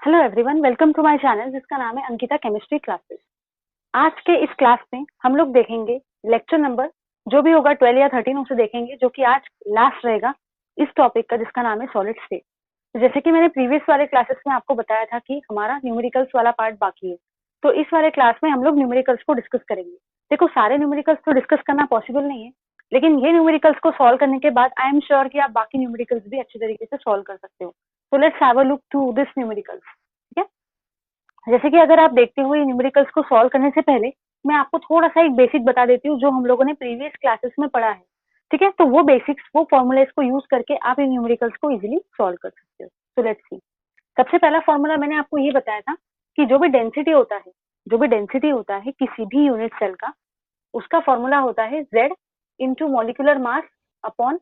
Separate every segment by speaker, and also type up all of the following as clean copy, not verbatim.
Speaker 1: Hello everyone, welcome to my channel जिसका नाम है अंकिता केमिस्ट्री क्लासेस। आज के इस क्लास में हम लोग देखेंगे लेक्चर नंबर जो भी होगा 12 या 13 उसे देखेंगे, जो कि आज लास्ट रहेगा इस टॉपिक का जिसका नाम है सॉलिड स्टेट। तो जैसे कि मैंने प्रीवियस वाले क्लासेस में आपको बताया था कि हमारा न्यूमेरिकल्स वाला पार्ट बाकी है, तो इस वाले क्लास में हम लोग न्यूमेरिकल्स को डिस्कस करेंगे। देखो, सारे न्यूमेरिकल्स तो डिस्कस करना पॉसिबल नहीं है, लेकिन ये न्यूमेरिकल्स को सॉल्व करने के बाद आई एम श्योर कि आप बाकी न्यूमेरिकल्स भी अच्छी तरीके से सॉल्व कर सकते हो। तो let's have a look to this numericals. ठीक है, जैसे कि अगर आप देखते हो ये न्यूमेरिकल्स को सॉल्व करने से पहले मैं आपको थोड़ा सा एक बेसिक बता देती हूँ जो हम लोगों ने प्रीवियस क्लासेस में पढ़ा है। ठीक है, तो वो बेसिक्स, वो फॉर्मूलेस को यूज करके आप इन न्यूमेरिकल्स को इजीली सॉल्व कर सकते हो। तो लेट्स सी। सबसे पहला फॉर्मूला मैंने आपको ये बताया था कि जो भी डेंसिटी होता है किसी भी यूनिट सेल का, उसका फॉर्मूला होता है Z into molecular mass upon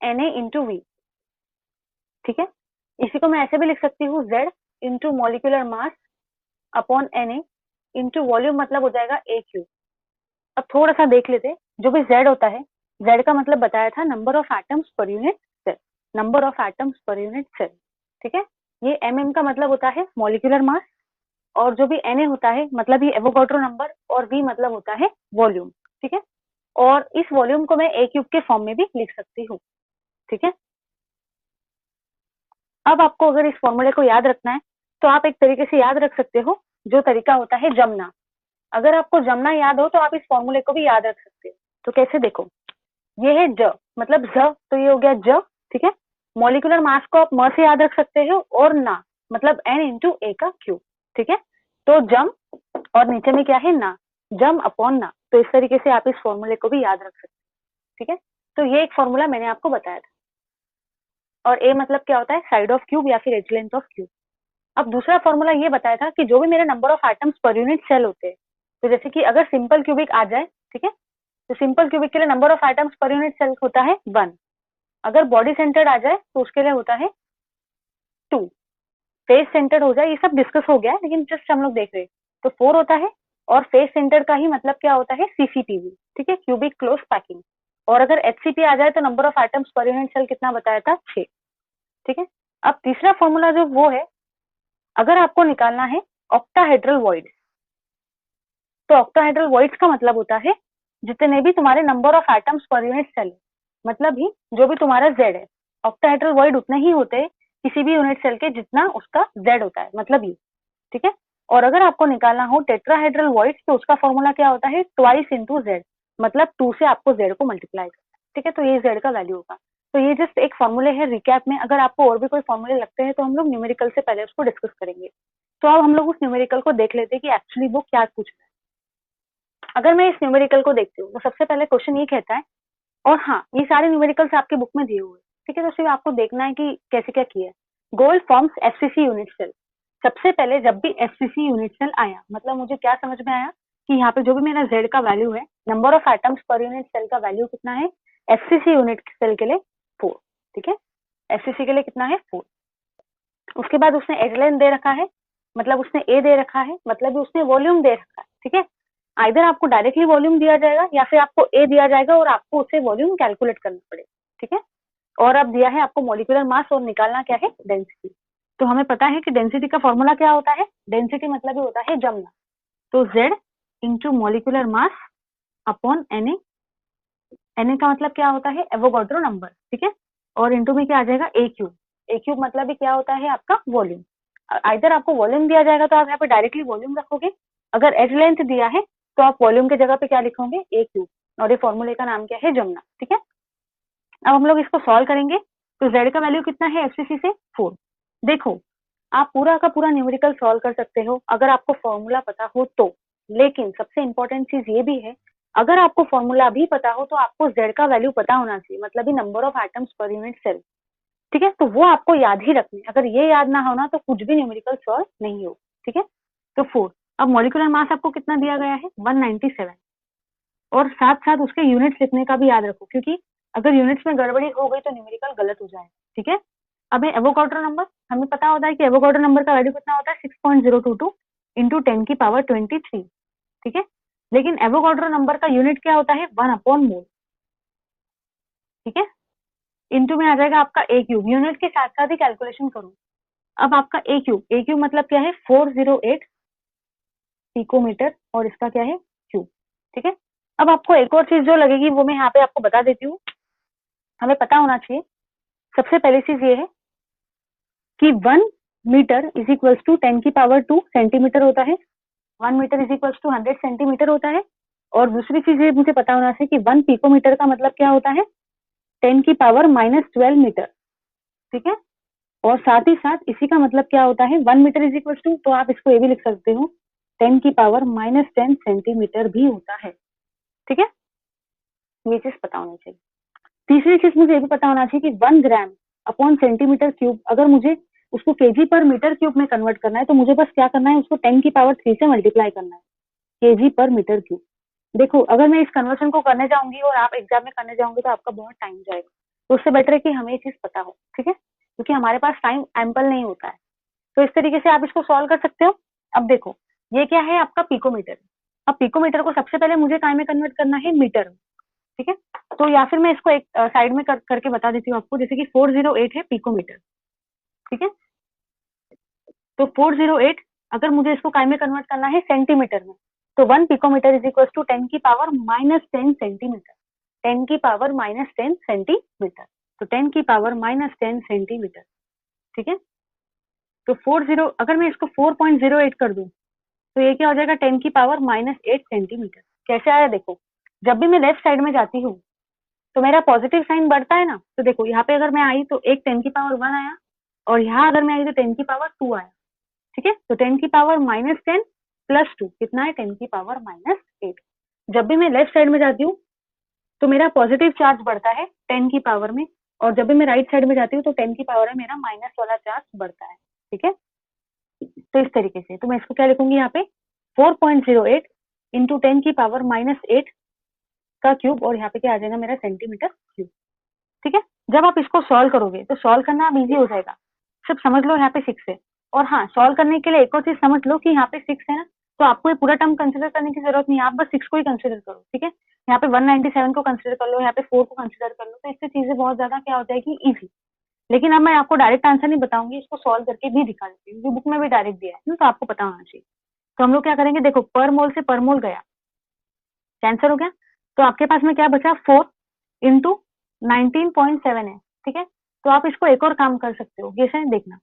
Speaker 1: Na into V. ठीक है, इसी को मैं ऐसे भी लिख सकती हूँ Z into molecular mass upon Na into volume, मतलब हो जाएगा ए क्यू। अब थोड़ा सा देख लेते, जो भी Z होता है, Z का मतलब बताया था number of atoms per unit cell, number of atoms per unit cell. ठीक है, ये mm का मतलब होता है मॉलिक्यूलर मास, और जो भी Na होता है मतलब ये एवोगाड्रो नंबर, और V मतलब होता है वॉल्यूम। ठीक है, और इस वॉल्यूम को मैं ए क्यूब के फॉर्म में भी लिख सकती हूँ। ठीक है, अब आपको अगर इस फॉर्मूले को याद रखना है तो आप एक तरीके से याद रख सकते हो, जो तरीका होता है जमना। अगर आपको जमना याद हो तो आप इस फॉर्मूले को भी याद रख सकते हो। तो कैसे, देखो, ये है ज, मतलब ज, तो ये हो गया ज। ठीक है, मॉलिक्यूलर मास को आप म से याद रख सकते हो, और ना मतलब n इंटू ए का क्यूब। ठीक है, तो जम, और नीचे में क्या है, ना, जम अपॉन ना। तो इस तरीके से आप इस फॉर्मूले को भी याद रख सकते हो। ठीक है, तो ये एक फॉर्मूला मैंने आपको बताया था। और ए मतलब क्या होता है, साइड ऑफ क्यूब या फिर एज लेंथ ऑफ क्यूब। अब दूसरा फॉर्मूला ये बताया था कि जो भी मेरे number of atoms per unit cell होते हैं, तो जैसे कि अगर सिंपल क्यूबिक आ जाए, ठीक है, तो सिंपल क्यूबिक के लिए number of atoms per unit cell होता है 1। अगर बॉडी सेंटर्ड आ जाए तो उसके लिए होता है 2। फेस सेंटर्ड हो जाए, ये सब डिस्कस हो गया है, लेकिन जस्ट हम लोग देख रहे हैं, तो 4 होता है। और फेस सेंटर का ही मतलब क्या होता है, सीसीपीवी। ठीक है, क्यूबिक क्लोज पैकिंग। और अगर एचसीपी आ जाए तो number of atoms per unit cell कितना बताया था, 6। ठीक है, अब तीसरा फॉर्मूला जो वो है, अगर आपको निकालना है ऑक्टाहेड्रल वॉइड, तो ऑक्टाहेड्रल वॉइड्स का मतलब होता है जितने भी तुम्हारे number of atoms per unit cell, मतलब ही जो भी तुम्हारा जेड है, ऑक्टाहेड्रल वॉइड उतने ही होते हैं किसी भी यूनिट सेल के जितना उसका जेड होता है, मतलब ये। ठीक है, और अगर आपको निकालना हो टेट्राहेड्रल वॉइड्स, तो उसका फॉर्मूला क्या होता है, ट्वाइस इंटू जेड, मतलब 2 से आपको जेड को मल्टीप्लाई करना है। ठीक है, तो ये जेड का वैल्यू होगा। तो ये जस्ट एक फॉर्मूले है रिकैप में। अगर आपको और भी कोई फॉर्मूले लगते हैं तो हम लोग न्यूमेरिकल से पहले उसको डिस्कस करेंगे। तो अब हम लोग उस न्यूमेरिकल को देख लेते हैं कि एक्चुअली वो क्या पूछ रहा है। अगर मैं इस न्यूमेरिकल को देखती हूँ तो सबसे पहले क्वेश्चन ये कहता है, और हाँ, ये सारे न्यूमेरिकल्स आपके बुक में दिए हुए हैं। ठीक है, तो सिर्फ आपको देखना है कि कैसे क्या किया है। Gold forms FCC unit cell. सबसे पहले जब भी एफसीसी यूनिट सेल आया, मतलब मुझे क्या समझ में आया कि यहाँ पे जो भी मेरा जेड का वैल्यू है, number of atoms per unit cell का वैल्यू कितना है, एफसीसी यूनिट सेल के लिए 4। ठीक है, एफसीसी के लिए कितना है, 4। उसके बाद उसने एज लेंथ दे रखा है, मतलब उसने ए दे रखा है, मतलब उसने वॉल्यूम दे रखा है। ठीक है, आइदर आपको डायरेक्टली वॉल्यूम दिया जाएगा या फिर आपको ए दिया जाएगा और आपको उससे वॉल्यूम कैलकुलेट करना पड़ेगा। ठीक है, और अब दिया है आपको मॉलिक्यूलर मास, और निकालना क्या है, डेंसिटी। तो हमें पता है कि डेंसिटी का फॉर्मूला क्या होता है, डेंसिटी मतलब ही होता है जमना। तो Z into molecular mass upon Na। Na का मतलब क्या होता है, एवोगाड्रो नंबर। ठीक है, और इंटू में क्या आ जाएगा, ए क्यूब। ए क्यूब मतलब भी क्या होता है, आपका वॉल्यूम। आइदर आपको वॉल्यूम दिया जाएगा तो आप यहाँ पे डायरेक्टली वॉल्यूम रखोगे, अगर एज लेंथ दिया है तो आप वॉल्यूम की जगह पे क्या लिखोगे, ए क्यूब। और ये फॉर्मूले का नाम क्या है, जमना। ठीक है, अब हम लोग इसको सॉल्व करेंगे। तो जेड का वैल्यू कितना है एफसीसी से, 4। देखो, आप पूरा का पूरा न्यूमेरिकल सॉल्व कर सकते हो अगर आपको फॉर्मूला पता हो तो, लेकिन सबसे इंपॉर्टेंट चीज ये भी है, अगर आपको फॉर्मूला भी पता हो तो आपको जेड का वैल्यू पता होना चाहिए, मतलब ही number of atoms per unit cell. ठीक है, तो वो आपको याद ही रखनी है। अगर ये याद ना होना तो कुछ भी न्यूमेरिकल सॉल्व नहीं हो। ठीक है, तो 4। अब मॉलिक्यूलर मास आपको कितना दिया गया है, 197, और साथ साथ उसके यूनिट्स लिखने का भी याद रखो, क्योंकि अगर यूनिट्स में गड़बड़ी हो गई तो न्यूमेरिकल गलत हो जाएगा। ठीक है, अब है एवोगाड्रो नंबर। हमें पता होता है कि एवोगाड्रो नंबर का वैल्यू कितना होता है, 6.022 इंटू 10 की पावर 23। ठीक है, लेकिन एवोगाड्रो नंबर का यूनिट क्या होता है, 1/मोल। ठीक है, इंटू में आ जाएगा आपका ए क्यूब। यूनिट के साथ साथ ही कैलकुलेशन करो, अब आपका ए क्यूब मतलब क्या है 408 पिकोमीटर और इसका क्या है क्यूब। ठीक है, अब आपको एक और चीज जो लगेगी वो मैं यहाँ पे आपको बता देती हूँ, हमें पता होना चाहिए। सबसे पहली चीज ये है कि 1 मीटर इज इक्वल्स टू 10 की पावर 2 सेंटीमीटर होता है, 1 metre is equals to 100 centimetre होता है। और दूसरी चीज ये मुझे पता होना चाहिए कि 1 पिकोमीटर का मतलब क्या होता है 10 की पावर -12 मीटर। ठीक है, और साथ ही साथ इसी का मतलब क्या होता है 1 मीटर इज इक्वल्स टू, तो आप इसको ये भी लिख सकते हो 10 की पावर -10 सेंटीमीटर भी होता है। ठीक है, ये चीज पता होनी चाहिए। तीसरी चीज मुझे ये भी पता होना चाहिए कि 1 ग्राम अपॉन सेंटीमीटर क्यूब, अगर मुझे उसको केजी पर मीटर क्यूब में कन्वर्ट करना है तो मुझे बस क्या करना है, उसको 10 की पावर 3 से मल्टीप्लाई करना है, केजी पर मीटर क्यूब। देखो अगर मैं इस कन्वर्शन को करने जाऊंगी और आप एग्जाम में करने जाओगे तो आपका बहुत टाइम जाएगा, तो उससे बेटर है कि हमें ये चीज पता हो। ठीक है, क्योंकि हमारे पास टाइम एम्पल नहीं होता है। तो इस तरीके से आप इसको सॉल्व कर सकते हो। अब देखो ये क्या है आपका पिकोमीटर। अब पिकोमीटर को सबसे पहले मुझे काय में कन्वर्ट करना है मीटर में। ठीक है, तो या फिर मैं इसको एक साइड में करके बता देती हूँ आपको, जैसे कि 408 है पिकोमीटर। ठीक है, तो 408 अगर मुझे इसको काय में कन्वर्ट करना है सेंटीमीटर में, तो 1 पिकोमीटर इज इक्वल टू 10 की पावर -10 सेंटीमीटर, 10 की पावर -10 सेंटीमीटर, तो 10 की पावर -10 सेंटीमीटर। ठीक है, तो 40 अगर मैं इसको 4.08 कर दूं तो ये क्या हो जाएगा 10 की पावर -8 सेंटीमीटर। कैसे आया देखो, जब भी मैं लेफ्ट साइड में जाती हूँ तो मेरा पॉजिटिव साइन बढ़ता है ना, तो देखो यहाँ पे अगर मैं आई तो एक 10 की पावर 1 आया, और यहाँ अगर मैं आई तो 10 की पावर 2 आया। ठीक है, तो 10 की पावर -10 प्लस 2 कितना है 10 की पावर -8। जब भी मैं लेफ्ट साइड में जाती हूँ तो मेरा पॉजिटिव चार्ज बढ़ता है 10 की पावर में, और जब भी मैं राइट साइड में जाती हूँ तो 10 की पावर में मेरा माइनस वाला चार्ज बढ़ता है। ठीक है, तो इस तरीके से, तो मैं इसको क्या लिखूंगी यहाँ पे 4.08 इंटू 10 की पावर -8 का क्यूब, और यहाँ पे क्या आ जाएगा मेरा सेंटीमीटर क्यूब। ठीक है, जब आप इसको सॉल्व करोगे तो सॉल्व करना अब इजी हो जाएगा। सिर्फ समझ लो यहाँ पे 6 है, और हाँ सॉल्व करने के लिए एक और चीज समझ लो कि यहाँ पे 6 है ना, तो आपको ये पूरा टर्म कंसिडर करने की जरूरत नहीं है, आप बस 6 को ही कंसिडर करो। ठीक है, यहाँ पे 197 को कंसिडर कर लो, यहाँ पे 4 को कंसिडर कर लो, तो इससे चीजें बहुत ज्यादा क्या हो जाएगी इजी। लेकिन अब मैं आपको डायरेक्ट आंसर नहीं बताऊंगी, इसको सॉल्व करके भी दिखा देती हूँ, क्योंकि बुक में भी डायरेक्ट दिया है ना, तो आपको पता होना चाहिए। तो हम लोग क्या करेंगे, देखो पर मोल से पर मोल गया, कैंसर हो गया, तो आपके पास में क्या बचा 4 इंटू 19.7 है। ठीक है, तो आप इसको एक और काम कर सकते हो, कैसे देखना,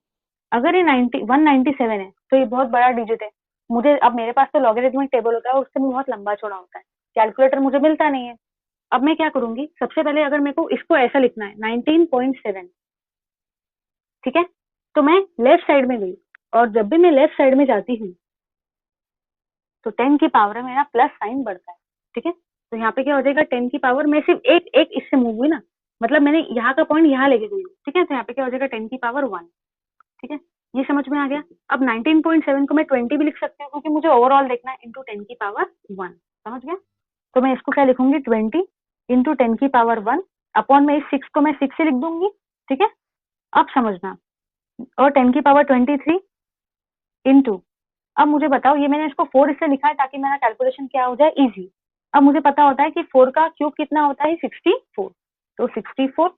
Speaker 1: अगर ये 197 है तो ये बहुत बड़ा डिजिट है, मुझे अब मेरे पास तो लॉगरिथमिक टेबल होता है, उससे बहुत लंबा चौड़ा होता है, कैलकुलेटर मुझे मिलता नहीं है। अब मैं क्या करूंगी, सबसे पहले अगर मेरे को इसको ऐसा लिखना है 19.7, ठीक है, तो मैं लेफ्ट साइड में गई, और जब भी मैं लेफ्ट साइड में जाती हूँ तो 10 की पावर में मेरा प्लस साइन बढ़ता है। ठीक है, तो यहाँ पे क्या हो जाएगा 10 की पावर, मैं सिर्फ एक एक इससे मूव हुई ना, मतलब मैंने यहाँ का पॉइंट यहाँ लेके गई हूँ। ठीक है, तो यहाँ पे क्या हो जाएगा 10 की पावर 1। ठीक है, ये समझ में आ गया। अब 19.7 को मैं 20 भी लिख सकती हूँ, क्योंकि मुझे ओवरऑल देखना है, इंटू 10 की पावर 1। समझ गया, तो मैं इसको क्या लिखूंगी 20 इंटू 10 की पावर 1 अपॉन में इस 6 को मैं 6 से लिख दूंगी। ठीक है, अब समझना, और 10 की पावर 23 इंटू, अब मुझे बताओ, ये मैंने इसको 4 इससे लिखा है ताकि मेरा कैलकुलेशन क्या हो जाए इजी। अब मुझे पता होता है कि 4 का क्यूब कितना होता है 64, तो 64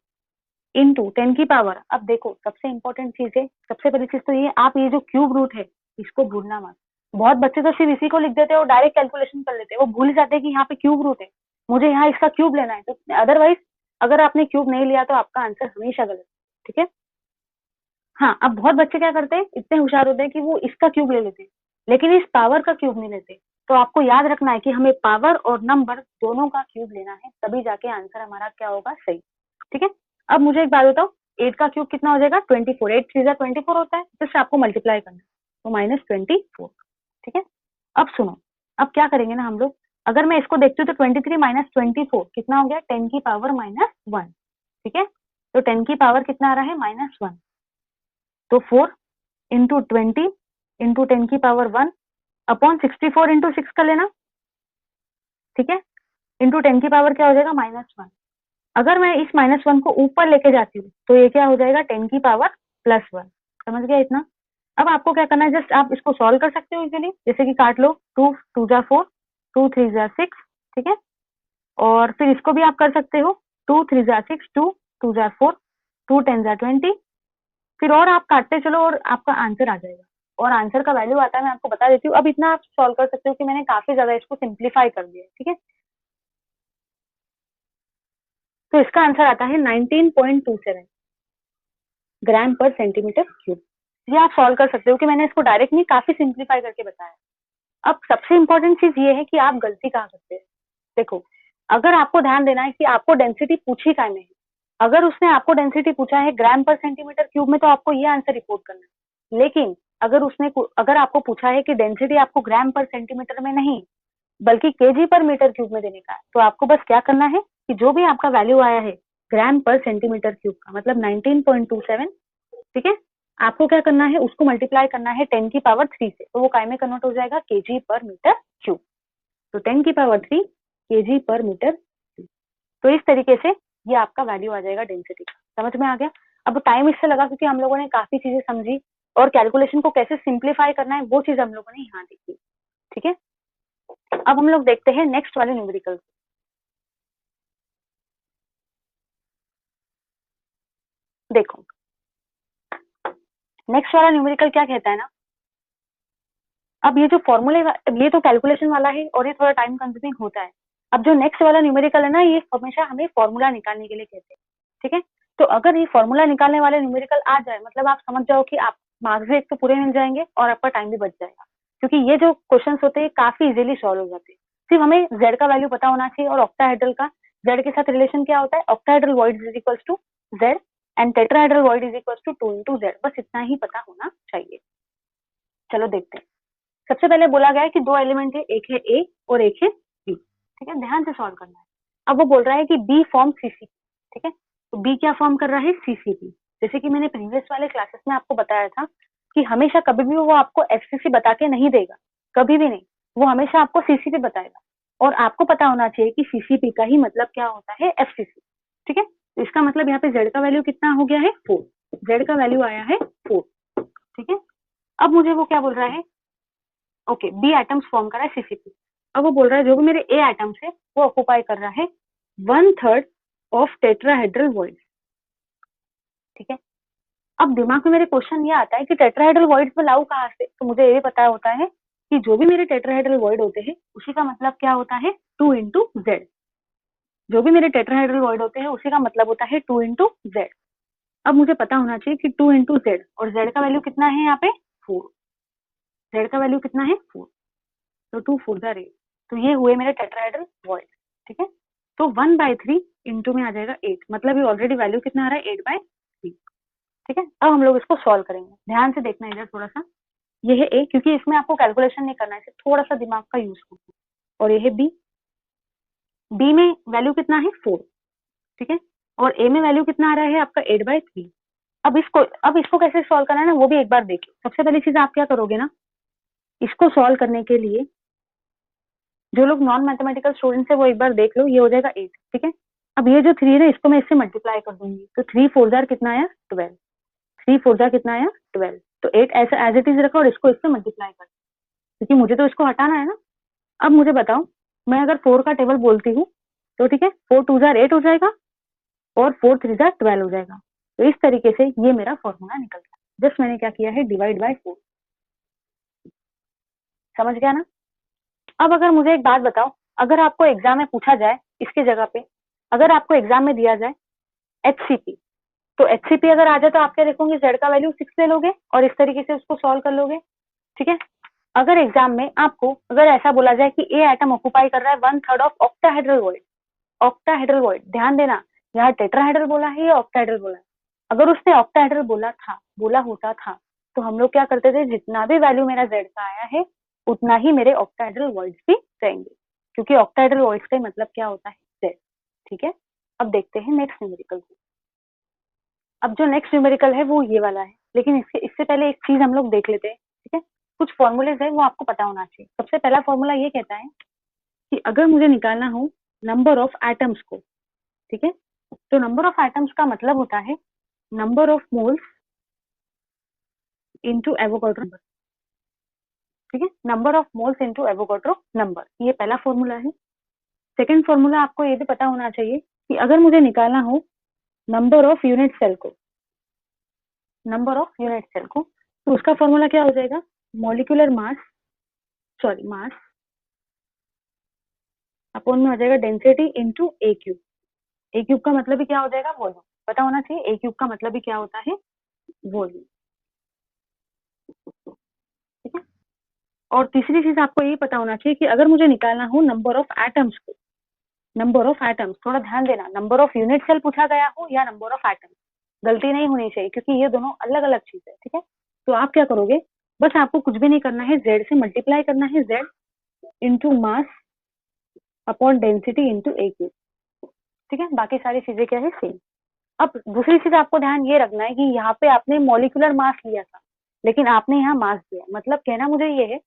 Speaker 1: इंटू 10 की पावर। अब देखो सबसे इंपॉर्टेंट चीज है, सबसे पहली चीज तो ये, आप ये जो क्यूब रूट है इसको भूलना मत। बहुत बच्चे तो सिर्फ इसी को लिख देते हैं और डायरेक्ट कैलकुलेशन कर लेते हैं, वो भूल जाते हैं कि यहाँ पे क्यूब रूट है, मुझे यहाँ इसका क्यूब लेना है। तो अदरवाइज अगर आपने क्यूब नहीं लिया तो आपका आंसर हमेशा गलत। ठीक है, हाँ, अब बहुत बच्चे क्या करते हैं, इतने होशियार होते हैं कि वो इसका क्यूब ले लेते हैं, लेकिन इस पावर का क्यूब नहीं लेते। तो आपको याद रखना है कि हमें पावर और नंबर दोनों का क्यूब लेना है, तभी जाके आंसर हमारा क्या होगा सही। ठीक है, अब मुझे एक बात बताओ, 8 का क्यूब कितना हो जाएगा 24, 8 3 24 होता है, जिससे आपको मल्टीप्लाई करना है, तो -24। ठीक है, अब सुनो, अब क्या करेंगे ना हम लोग, अगर मैं इसको देखती हूँ तो 23 - 24 कितना हो गया 10 की पावर -1। ठीक है, तो 10 की पावर कितना आ रहा है -1, तो 4 इंटू 20 इंटू 10 की पावर 1 अपॉन 64 इंटू 6 का लेना। ठीक है, इंटू 10 की पावर क्या हो जाएगा -1। अगर मैं इस -1 को ऊपर लेके जाती हूँ तो ये क्या हो जाएगा 10 की पावर +1। समझ गया इतना। अब आपको क्या करना है, जस्ट आप इसको सॉल्व कर सकते हो इजीली, जैसे कि काट लो, 2 2 जा 4, 2 3 जा 6। ठीक है, और फिर इसको भी आप कर सकते हो, 2 3 जा 6, 2 2 जा 4, 2 10 जा 20, फिर और आप काटते चलो और आपका आंसर आ जाएगा, और आंसर का वैल्यू आता है, मैं आपको बता देती हूँ। अब इतना आप सॉल्व कर सकते हो कि मैंने काफी ज्यादा इसको सिंप्लीफाई कर दिया है, ठीक है। तो इसका आंसर आता है 19.27 ग्राम पर सेंटीमीटर क्यूब। ये आप सॉल्व कर सकते हो कि मैंने इसको डायरेक्ट नहीं, काफी सिंप्लीफाई करके बताया। अब सबसे इंपॉर्टेंट चीज ये है कि आप गलती कहाँ करते हैं। देखो, अगर आपको ध्यान देना है कि आपको डेंसिटी पूछी काय में है, अगर उसने आपको डेंसिटी पूछा है ग्राम पर सेंटीमीटर क्यूब में, तो आपको ये आंसर रिपोर्ट करना है। लेकिन अगर आपको पूछा है कि डेंसिटी आपको ग्राम पर सेंटीमीटर में नहीं बल्कि केजी पर मीटर क्यूब में देने का है, तो आपको बस क्या करना है कि जो भी आपका वैल्यू आया है ग्राम पर सेंटीमीटर क्यूब का, मतलब 19.27, ठीक है, आपको क्या करना है, उसको मल्टीप्लाई करना है 10⁻³ से, तो वो काय में कन्वर्ट हो जाएगा केजी पर मीटर क्यूब। तो 10⁻³ केजी पर मीटर क्यूब। तो इस तरीके से ये आपका वैल्यू आ जाएगा डेंसिटी का। समझ में आ गया। अब टाइम इससे लगा क्योंकि हम लोगों ने काफी चीजें समझी, और कैलकुलेशन को कैसे सिंप्लीफाई करना है वो चीज हम लोगों ने यहाँ देखी, ठीक है। अब हम लोग देखते हैं नेक्स्ट वाले न्यूमेरिकल। देखो, नेक्स्ट वाला न्यूमेरिकल क्या कहता है ना, अब ये जो फॉर्मूले, ये तो कैलकुलेशन वाला है और ये थोड़ा टाइम कंज्यूमिंग होता है। अब जो नेक्स्ट वाला न्यूमेरिकल है ना, ये हमेशा हमें फॉर्मूला निकालने के लिए कहते हैं, ठीक है। तो अगर ये फॉर्मूला निकालने वाले न्यूमेरिकल आ जाए, मतलब आप समझ जाओ कि आप मार्क्स भी एक तो पूरे मिल जाएंगे और आपका टाइम भी बच जाएगा, क्योंकि ये जो क्वेश्चन होते हैं काफी इजिली सॉल्व हो जाते हैं। सिर्फ हमें जेड का वैल्यू पता होना चाहिए, और ऑक्टाहेड्रल का जेड के साथ रिलेशन क्या होता है, octahedral void is equal to Z and tetrahedral void is equal to 2 into Z. बस इतना ही पता होना चाहिए। चलो देखते हैं। सबसे पहले बोला गया है कि दो एलिमेंट है, एक है ए और एक है बी, ठीक है, ध्यान से सॉल्व करना है। अब वो बोल रहा है कि बी फॉर्म सीसीपी, ठीक है। तो बी क्या फॉर्म कर रहा है, सीसीपी। जैसे कि मैंने प्रीवियस वाले क्लासेस में आपको बताया था कि हमेशा कभी भी वो आपको एफसीसी बता के नहीं देगा, कभी भी नहीं, वो हमेशा आपको सीसीपी बताएगा। और आपको पता होना चाहिए कि सीसीपी का ही मतलब क्या होता है, एफसीसी, ठीक है। तो इसका मतलब यहाँ पे जेड का वैल्यू कितना हो गया है, 4। जेड का वैल्यू आया है 4, ठीक है। अब मुझे वो क्या बोल रहा है, ओके, बी एटम्स फॉर्म कर रहा है सीसीपी। अब वो बोल रहा है जो भी मेरे ए एटम्स है वो ऑक्युपाई कर रहा है 1/3 ऑफ टेट्राहेड्रल वॉइड, ठीक है। अब दिमाग में मेरे क्वेश्चन ये आता है कि टेट्राहेड्रल वॉइड में लाऊं कहाँ से, तो मुझे ये पता होता है कि जो भी मेरे टेट्राहेड्रल वॉइड होते हैं उसी का मतलब क्या होता है, 2 into जेड। जो भी मेरे टेट्राहेड्रल वॉइड होते हैं उसी का मतलब होता है 2 into जेड। अब मुझे पता होना चाहिए कि 2 into जेड, और जेड का वैल्यू कितना है यहाँ पे, 4। जेड का वैल्यू कितना है, 4। तो 2 4 द रेट, तो ये हुए मेरे टेट्राहेड्रल वॉइड, ठीक है। तो 1/3 इंटू में आ जाएगा 8, मतलब ये ऑलरेडी वैल्यू कितना आ रहा है, 8/3, ठीक है। अब हम लोग इसको सॉल्व करेंगे, ध्यान से देखना इधर थोड़ा सा। ये है ए, क्योंकि इसमें आपको कैलकुलेशन नहीं करना है, सिर्फ थोड़ा सा दिमाग का यूज करना है। और ये है बी, बी में वैल्यू कितना है, 4, ठीक है। और ए में वैल्यू कितना आ रहा है आपका, 8/3। अब इसको कैसे सॉल्व करना है ना, वो भी एक बार देखिए। सबसे पहली चीज आप क्या करोगे ना, इसको सॉल्व करने के लिए जो लोग नॉन मैथमेटिकल स्टूडेंट्स है वो एक बार देख लो, ये हो जाएगा 8, ठीक है। अब ये जो 3 है ना, इसको मैं इससे मल्टीप्लाई कर दूंगी, तो 3 4 जार कितना आया, 12। 3 4 जार कितना आया, 12। तो 8 ऐसा एज इट इज रखो और इसको इससे मल्टीप्लाई कर, क्योंकि मुझे तो इसको हटाना है ना। अब मुझे बताओ, मैं अगर 4 का टेबल बोलती हूँ तो ठीक है, 4 2 जार 8 हो जाएगा और 4 3 जार 12 हो जाएगा। तो इस तरीके से ये मेरा फॉर्मूला निकल गया। जस्ट मैंने क्या किया है, डिवाइड बाय 4। समझ गया ना। अब अगर मुझे एक बात बताओ, अगर आपको एग्जाम में पूछा जाए इसके जगह पे, अगर आपको एग्जाम में दिया जाए एचसीपी, तो एचसीपी अगर आ जाए तो आप क्या देखोगे, जेड का वैल्यू 6 ले लोगे और इस तरीके से उसको सॉल्व कर लोगे, ठीक है। अगर एग्जाम में आपको अगर ऐसा बोला जाए कि ए एटम ऑक्युपाई कर रहा है 1/3 of octahedral void, octahedral void, ध्यान देना यहाँ टेट्राहेड्रल बोला है या ऑक्टाहेड्रल बोला है। अगर उसने ऑक्टाहेड्रल बोला होता था तो हम लोग क्या करते थे, जितना भी वैल्यू मेरा जेड का आया है उतना ही मेरे ऑक्टाहेड्रल वॉइड्स भी रहेंगे, क्योंकि ऑक्टाहेड्रल वॉइड्स का मतलब क्या होता है, जेड, ठीक है। अब देखते हैं नेक्स्ट न्यूमेरिकल को। अब जो नेक्स्ट न्यूमेरिकल है वो ये वाला है, लेकिन इससे पहले एक चीज हम लोग देख लेते हैं, ठीक है। कुछ फॉर्मूलेज है वो आपको पता होना चाहिए। सबसे पहला फॉर्मूला ये कहता है कि अगर मुझे निकालना हो नंबर ऑफ एटम्स को, ठीक है, तो नंबर ऑफ एटम्स का मतलब होता है number of moles into Avogadro number, ठीक है, number of moles into Avogadro number, ये पहला फॉर्मूला है। सेकंड फॉर्मूला आपको ये भी पता होना चाहिए कि अगर मुझे निकालना हो नंबर ऑफ यूनिट सेल को, नंबर ऑफ यूनिट सेल को, तो उसका फॉर्मूला क्या हो जाएगा, molecular mass, sorry mass upon में हो जाएगा density into a cube. A cube का मतलब ही क्या हो जाएगा, वॉल्यूम। पता होना चाहिए ए क्यूब का मतलब ही क्या होता है, वॉल्यूम। ठीक है। और तीसरी चीज आपको ये पता होना चाहिए कि अगर मुझे निकालना हो नंबर ऑफ एटम्स को, नंबर ऑफ एटम्स, थोड़ा ध्यान देना, नंबर ऑफ यूनिट सेल पूछा गया हो या नंबर ऑफ एटम्स, गलती नहीं होनी चाहिए क्योंकि ये दोनों अलग अलग चीज है। ठीक है। तो आप क्या करोगे, बस आपको कुछ भी नहीं करना है, जेड से मल्टीप्लाई करना है, Z into mass upon density into a cube. ठीक है। बाकी सारी चीजें क्या है, सेम। अब दूसरी चीज आपको ध्यान ये रखना है कि यहाँ पे आपने मॉलिक्यूलर मास लिया था लेकिन आपने यहाँ मास दिया, मतलब कहना मुझे ये है,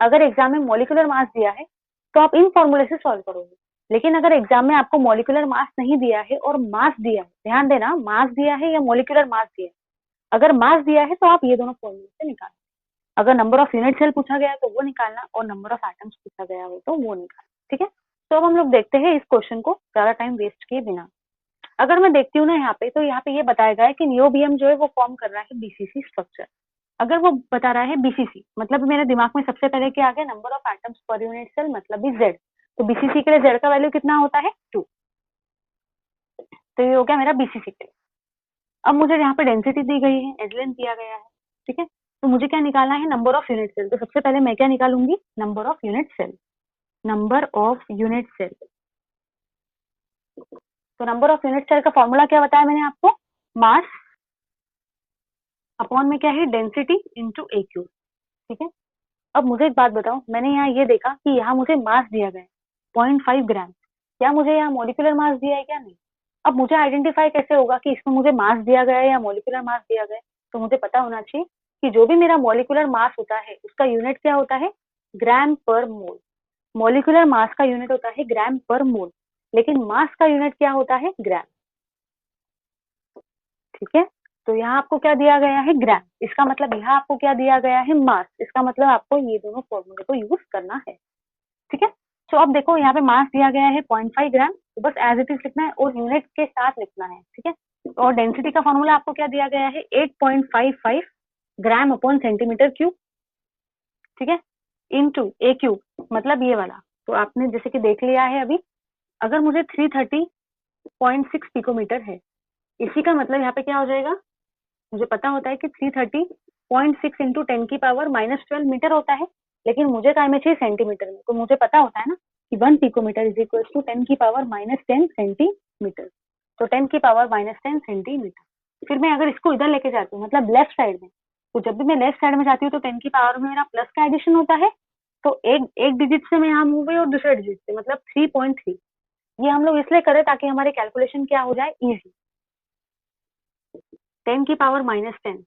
Speaker 1: अगर एग्जाम में मॉलिक्यूलर मास दिया है तो आप इन फॉर्मूले से सॉल्व करोगे, लेकिन अगर एग्जाम में आपको मॉलिक्यूलर मास नहीं दिया है और मास दिया है, ध्यान देना मास दिया है या मॉलिक्यूलर मास दिया है, अगर मास दिया है तो आप ये दोनों फॉर्मूले से निकालना। अगर नंबर ऑफ यूनिट सेल पूछा गया है तो वो निकालना, और नंबर ऑफ एटम्स पूछा गया हो तो वो निकालना। ठीक है। तो अब हम लोग देखते हैं इस क्वेश्चन को ज्यादा टाइम वेस्ट किए बिना। अगर मैं देखती हूँ ना यहाँ पे, तो यहाँ पे ये बताया गया है कि नियोबियम जो है वो फॉर्म कर रहा है बीसीसी स्ट्रक्चर। अगर वो बता रहा है बीसीसी, मतलब मेरे दिमाग में सबसे पहले क्या आ गया, number of atoms per unit cell, मतलब भी जेड। तो बीसीसी के लिए जेड का वैल्यू कितना होता है, 2। तो ये हो गया मेरा बीसीसी के लिए। अब मुझे यहाँ पे डेंसिटी दी गई है, एडलेंथ दिया गया है। ठीक है। तो मुझे क्या निकालना है, नंबर ऑफ यूनिट सेल। तो सबसे पहले मैं क्या निकालूंगी, number of unit cell, number of unit cell. तो नंबर ऑफ यूनिट सेल का फॉर्मूला क्या बताया मैंने आपको, मास अपॉन में क्या है, डेंसिटी इंटू ए क्यूब। ठीक है। अब मुझे एक बात बताओ, मैंने यहाँ ये देखा कि यहाँ मुझे मास दिया गया है 0.5 ग्राम, क्या मुझे यहाँ मॉलिक्यूलर मास दिया है क्या, नहीं। अब मुझे आइडेंटिफाई कैसे होगा कि इसमें मुझे मास दिया गया है या मॉलिक्यूलर मास दिया गया है, तो मुझे पता होना चाहिए कि जो भी मेरा मॉलिक्यूलर मास होता है उसका यूनिट क्या होता है, ग्राम पर मोल। मॉलिक्यूलर मास का यूनिट होता है ग्राम पर मोल, लेकिन मास का यूनिट क्या होता है, ग्राम। ठीक है। तो यहाँ आपको क्या दिया गया है, ग्राम, इसका मतलब यहाँ आपको क्या दिया गया है, मास, इसका मतलब आपको ये दोनों फॉर्मूले को यूज करना है। ठीक है। तो अब देखो यहाँ पे मास दिया गया है 0.5 ग्राम, तो बस एज इट इज लिखना है और यूनिट के साथ लिखना है। ठीक है। और डेंसिटी का फॉर्मूला आपको क्या दिया गया है, 8.55 ग्राम अपॉन सेंटीमीटर क्यूब। ठीक है। इनटू ए क्यूब, मतलब ये वाला, तो आपने जैसे कि देख लिया है अभी, अगर मुझे 330.6 पिकोमीटर है, इसी का मतलब यहाँ पे क्या हो जाएगा, मुझे पता होता है कि 330.6 इंटू 10 की पावर -12 मीटर होता है, लेकिन मुझे काय में चाहिए, सेंटीमीटर में। तो मुझे पता होता है ना कि 1 पिकोमीटर इज इक्वल टू 10 की पावर -10 सेंटीमीटर। तो 10 की पावर -10 सेंटीमीटर। फिर मैं अगर इसको इधर लेके जाती हूँ, मतलब लेफ्ट साइड में, तो जब भी मैं लेफ्ट साइड में जाती हूँ तो 10 की पावर में मेरा प्लस का एडिशन होता है। तो एक एक डिजिट से मैं यहाँ मूव हुई और दूसरे डिजिट से, मतलब 3.3। ये हम लोग इसलिए करें ताकि हमारे कैलकुलेशन क्या हो जाए, इजी। 10 की पावर -10।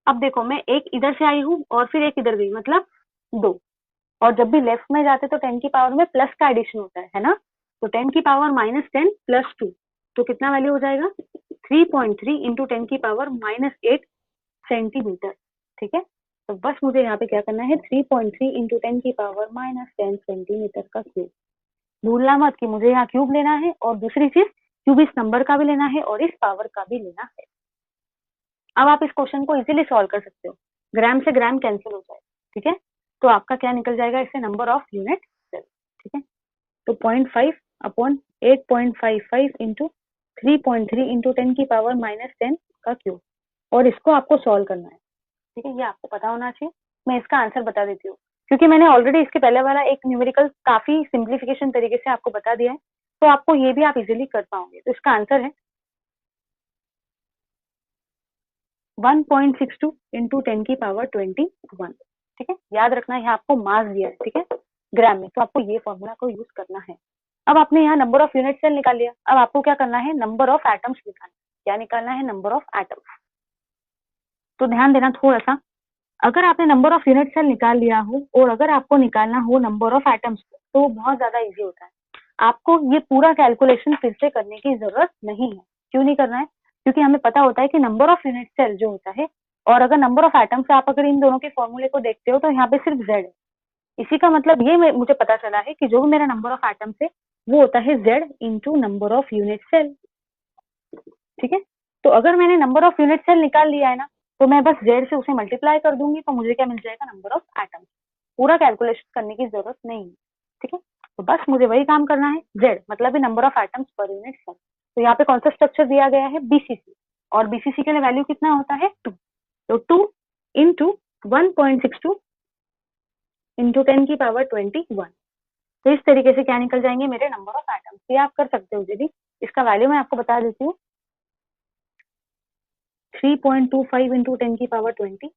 Speaker 1: अब देखो मैं एक इधर से आई हूँ और फिर एक इधर गई, मतलब 2। और जब भी लेफ्ट में जाते तो 10 की पावर में प्लस का एडिशन होता है ना। तो 10 की पावर -10 प्लस 2, तो कितना वैल्यू हो जाएगा, 3.3 इंटू 10 की पावर -8 सेंटीमीटर। ठीक है। तो बस मुझे यहाँ पे क्या करना है, 3.3 इंटू 10 की पावर -10 सेंटीमीटर का क्यूब। भूलना मत कि मुझे यहाँ क्यूब लेना है, और दूसरी चीज क्यूब इस नंबर का भी लेना है और इस पावर का भी लेना है। अब आप इस क्वेश्चन को इजीली सॉल्व कर सकते हो, ग्राम से ग्राम कैंसिल हो जाए। ठीक है। तो आपका क्या निकल जाएगा, इससे नंबर ऑफ यूनिट सेल। ठीक है। तो 0.5 अपॉन 8.55 इंटू 3.3 इंटू 10 की पावर -10 का क्यूब, और इसको आपको सॉल्व करना है। ठीक है। ये आपको पता होना चाहिए। मैं इसका आंसर बता देती हूँ, क्योंकि मैंने ऑलरेडी इसके पहले वाला एक न्यूमेरिकल काफी सिंप्लीफिकेशन तरीके से आपको बता दिया है, तो आपको ये भी आप इजीली कर पाओगे। तो इसका आंसर है 1.62 इंटू 10 की पावर 21। ठीक है। याद रखना है आपको मास दिया है, ठीक है, ग्राम में, तो आपको ये फॉर्मूला को यूज करना है। अब आपने यहाँ नंबर ऑफ यूनिट सेल निकाल लिया, अब आपको क्या करना है, नंबर ऑफ एटम्स निकालना है। क्या निकालना है, नंबर ऑफ एटम्स। तो ध्यान देना थोड़ा सा, अगर आपने नंबर ऑफ यूनिट सेल निकाल लिया हो और अगर आपको निकालना हो नंबर ऑफ एटम्स, तो वो बहुत ज्यादा इजी होता है। आपको ये पूरा कैलकुलेशन फिर से करने की जरूरत नहीं है। क्यों नहीं करना है, क्योंकि हमें पता होता है कि नंबर ऑफ यूनिट सेल जो होता है, और अगर नंबर ऑफ एटम्स, आप अगर इन दोनों के फॉर्मूले को देखते हो तो यहाँ पे सिर्फ जेड है। इसी का मतलब ये मुझे पता चला है कि जो भी मेरा नंबर ऑफ एटम्स है वो होता है Z into number of unit cell. ठीक है। तो अगर मैंने नंबर ऑफ यूनिट सेल निकाल लिया है ना, तो मैं बस जेड से उसे मल्टीप्लाई कर दूंगी, तो मुझे क्या मिल जाएगा, नंबर ऑफ एटम्स। पूरा कैलकुलेशन करने की जरूरत नहीं है, ठीक है। तो बस मुझे वही काम करना है, जेड मतलब number of atoms per unit cell. तो यहाँ पे कौन सा स्ट्रक्चर दिया गया है, बीसीसी, और बीसीसी के लिए वैल्यू कितना होता है, 2। तो 2 इंटू 1.62 इंटू 10 की पावर 21। तो इस तरीके से क्या निकल जाएंगे मेरे नंबर ऑफ एटम्स। ये आप कर सकते हो दीदी, इसका वैल्यू मैं आपको बता देती हूँ, 3.25 इंटू 10 की पावर 21,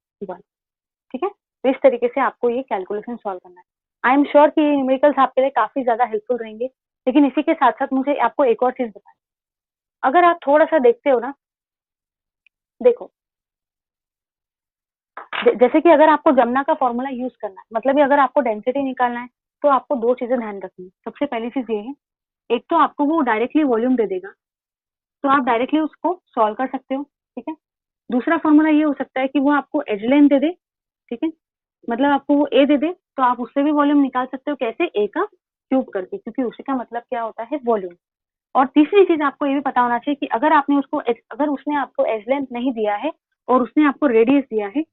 Speaker 1: ठीक है। तो इस तरीके से आपको ये कैलकुलेशन सॉल्व करना है। आई एम श्योर कि ये न्यूमेरिकल्स आपके लिए काफी ज्यादा हेल्पफुल रहेंगे। लेकिन इसी के साथ साथ मुझे आपको एक और चीज बतानी, अगर आप थोड़ा सा देखते हो ना, देखो जैसे कि अगर आपको जमना का फॉर्मूला यूज करना है, मतलब कि अगर आपको डेंसिटी निकालना है, तो आपको दो चीजें ध्यान रखनी है। सबसे पहली चीज ये है, एक तो आपको वो डायरेक्टली वॉल्यूम दे देगा, तो आप डायरेक्टली उसको सॉल्व कर सकते हो, ठीक है। दूसरा फॉर्मूला ये हो सकता है कि वो आपको एज लेंथ दे दे, ठीक है, मतलब आपको वो ए दे दे, तो आप उससे भी वॉल्यूम निकाल सकते हो। कैसे, ए का क्यूब करके, क्योंकि उसी का मतलब क्या होता है, वॉल्यूम। और तीसरी चीज आपको ये भी पता होना चाहिए कि अगर आपने उसको अगर उसने आपको एज लेंथ नहीं दिया है और उसने आपको रेडियस दिया है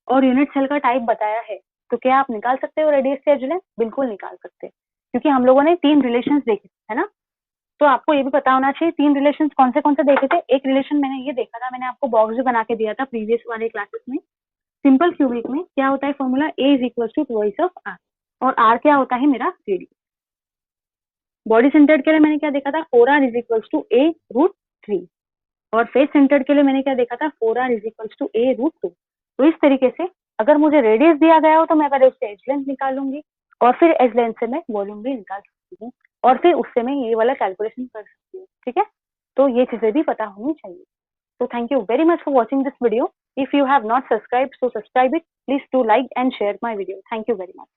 Speaker 1: और यूनिट सेल का टाइप बताया है, तो क्या आप निकाल सकते हो रेडियस से एज लेंथ? बिल्कुल निकाल सकते हैं, क्योंकि हम लोगों ने 3 रिलेशंस देखे, है ना। तो आपको ये भी पता होना चाहिए 3 रिलेशंस कौन से देखे थे। एक रिलेशन मैंने ये देखा था, मैंने आपको बॉक्स भी बना के दिया था प्रीवियस वाले क्लासेस में। सिंपल क्यूबिक में क्या होता है formula, a is equal to twice of r, और आर क्या होता है, मेरा रेडियस। बॉडी सेंटर्ड के लिए मैंने क्या देखा था, 4r is equal to a root 3, और फेस सेंटर्ड के लिए मैंने क्या देखा था, 4r is equal to a root 2। तो इस तरीके से अगर मुझे रेडियस दिया गया हो, तो मैं पहले उससे एज लेंथ निकालूंगी, और फिर एज लेंथ से मैं वॉल्यूम भी निकाल सकती हूँ, और फिर उससे मैं ये वाला कैलकुलेशन कर सकती हूँ, ठीक है। तो ये चीजें भी पता होनी चाहिए। So thank you very much for watching this video. If you have not subscribed, so subscribe it. Please do like and share my video. Thank you very much.